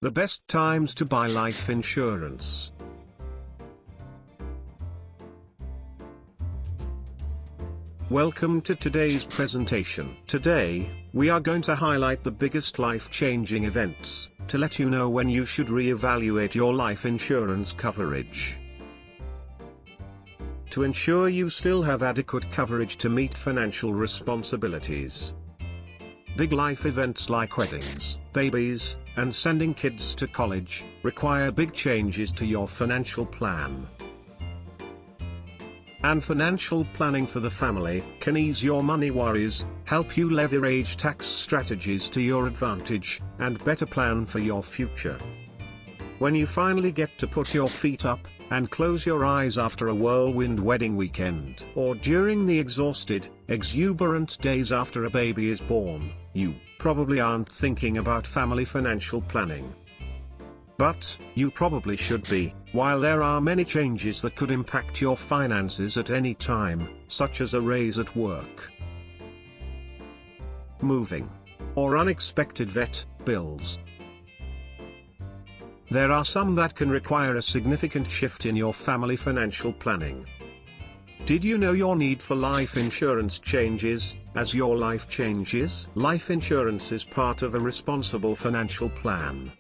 The best times to buy life insurance. Welcome to today's presentation. Today, we are going to highlight the biggest life-changing events, to let you know when you should re-evaluate your life insurance coverage. To ensure you still have adequate coverage to meet financial responsibilities. Big life events like weddings, babies, and sending kids to college, require big changes to your financial plan. And financial planning for the family can ease your money worries, help you leverage tax strategies to your advantage, and better plan for your future. When you finally get to put your feet up and close your eyes after a whirlwind wedding weekend, or during the exhausted, exuberant days after a baby is born, you probably aren't thinking about family financial planning. But you probably should be. While there are many changes that could impact your finances at any time, such as a raise at work, moving, or unexpected vet bills, there are some that can require a significant shift in your family financial planning. Did you know your need for life insurance changes as your life changes? Life insurance is part of a responsible financial plan.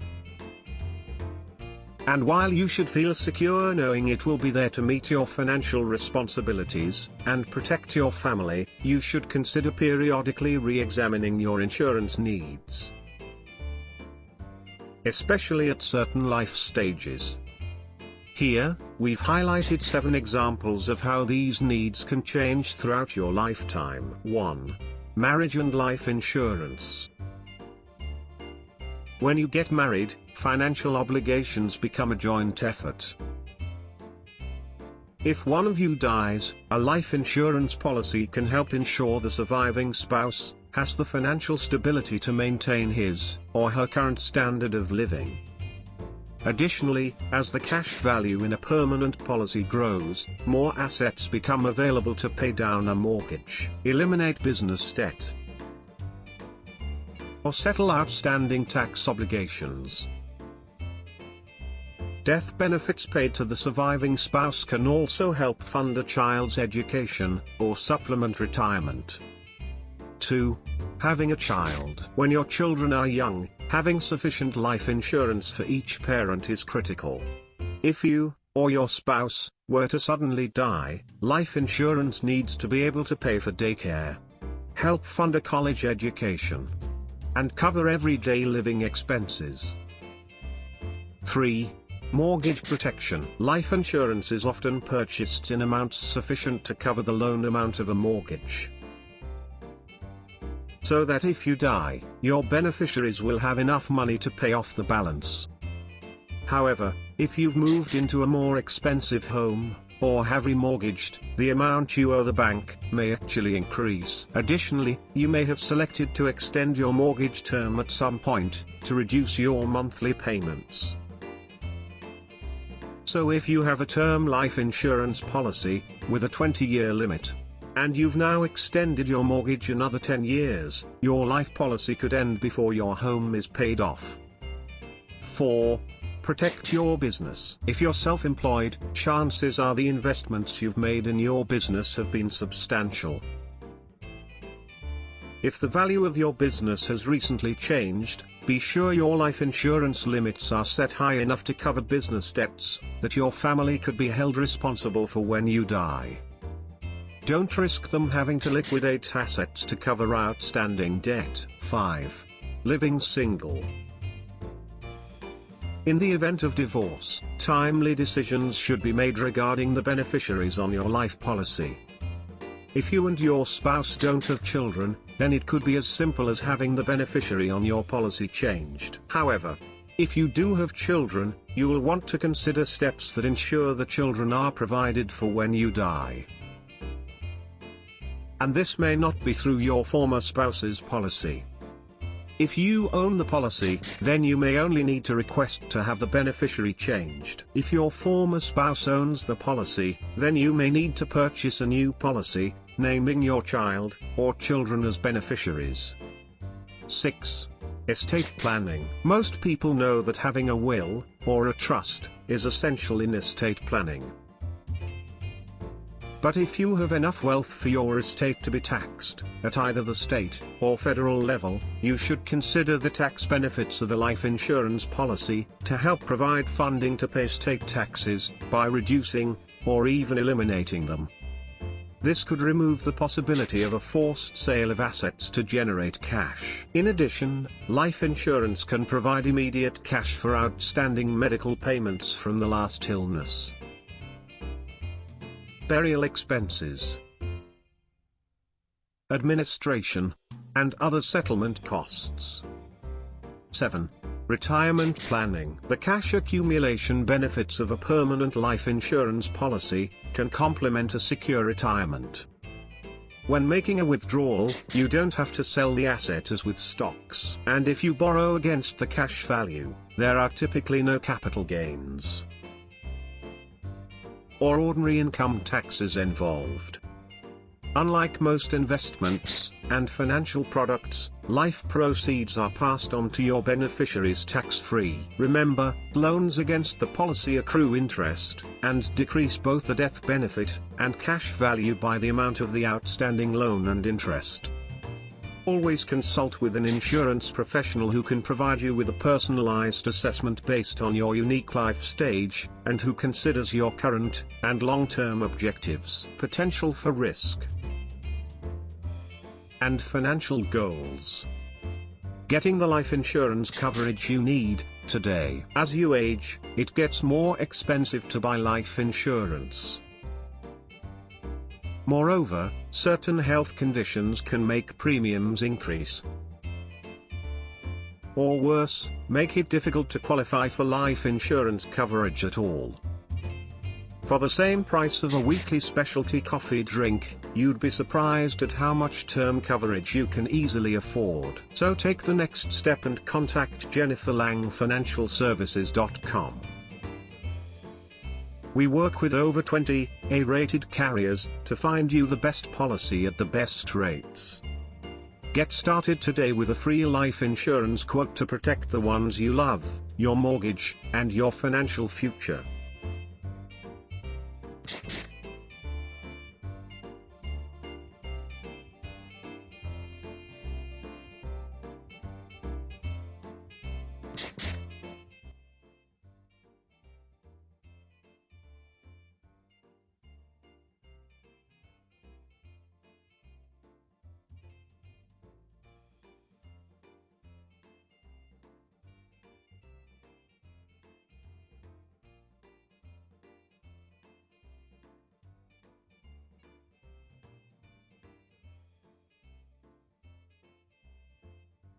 And while you should feel secure knowing it will be there to meet your financial responsibilities and protect your family, you should consider periodically re-examining your insurance needs, especially at certain life stages. Here, we've highlighted 7 examples of how these needs can change throughout your lifetime. 1. Marriage and life insurance. When you get married, financial obligations become a joint effort. If one of you dies, a life insurance policy can help ensure the surviving spouse has the financial stability to maintain his or her current standard of living. Additionally, as the cash value in a permanent policy grows, more assets become available to pay down a mortgage, eliminate business debt, or settle outstanding tax obligations. Death benefits paid to the surviving spouse can also help fund a child's education or supplement retirement. 2. Having a child. When your children are young, having sufficient life insurance for each parent is critical. If you, or your spouse, were to suddenly die, life insurance needs to be able to pay for daycare, help fund a college education, and cover everyday living expenses. 3. Mortgage protection. Life insurance is often purchased in amounts sufficient to cover the loan amount of a mortgage, so that if you die, your beneficiaries will have enough money to pay off the balance. However, if you've moved into a more expensive home, or have remortgaged, the amount you owe the bank may actually increase. Additionally, you may have selected to extend your mortgage term at some point, to reduce your monthly payments. So if you have a term life insurance policy, with a 20-year limit, and you've now extended your mortgage another 10 years, your life policy could end before your home is paid off. 4. Protect your business. If you're self-employed, chances are the investments you've made in your business have been substantial. If the value of your business has recently changed, be sure your life insurance limits are set high enough to cover business debts that your family could be held responsible for when you die. Don't risk them having to liquidate assets to cover outstanding debt. 5. Living single. In the event of divorce, timely decisions should be made regarding the beneficiaries on your life policy. If you and your spouse don't have children, then it could be as simple as having the beneficiary on your policy changed. However, if you do have children, you will want to consider steps that ensure the children are provided for when you die. And this may not be through your former spouse's policy. If you own the policy, then you may only need to request to have the beneficiary changed. If your former spouse owns the policy, then you may need to purchase a new policy, naming your child or children as beneficiaries. 6. Estate planning. Most people know that having a will, or a trust, is essential in estate planning. But if you have enough wealth for your estate to be taxed, at either the state or federal level, you should consider the tax benefits of a life insurance policy, to help provide funding to pay state taxes, by reducing, or even eliminating them. This could remove the possibility of a forced sale of assets to generate cash. In addition, life insurance can provide immediate cash for outstanding medical payments from the last illness. Burial expenses, administration, and other settlement costs. 7. Retirement planning. The cash accumulation benefits of a permanent life insurance policy can complement a secure retirement. When making a withdrawal, you don't have to sell the asset as with stocks. And if you borrow against the cash value, there are typically no capital gains or ordinary income taxes involved. Unlike most investments and financial products, life proceeds are passed on to your beneficiaries tax-free. Remember, loans against the policy accrue interest, and decrease both the death benefit and cash value by the amount of the outstanding loan and interest. Always consult with an insurance professional who can provide you with a personalized assessment based on your unique life stage, and who considers your current and long-term objectives, potential for risk, and financial goals. Getting the life insurance coverage you need today. As you age, it gets more expensive to buy life insurance. Moreover, certain health conditions can make premiums increase, or worse, make it difficult to qualify for life insurance coverage at all. For the same price of a weekly specialty coffee drink, you'd be surprised at how much term coverage you can easily afford. So take the next step and contact Jennifer Lang, financialservices.com. We work with over 20 A-rated carriers to find you the best policy at the best rates. Get started today with a free life insurance quote to protect the ones you love, your mortgage, and your financial future.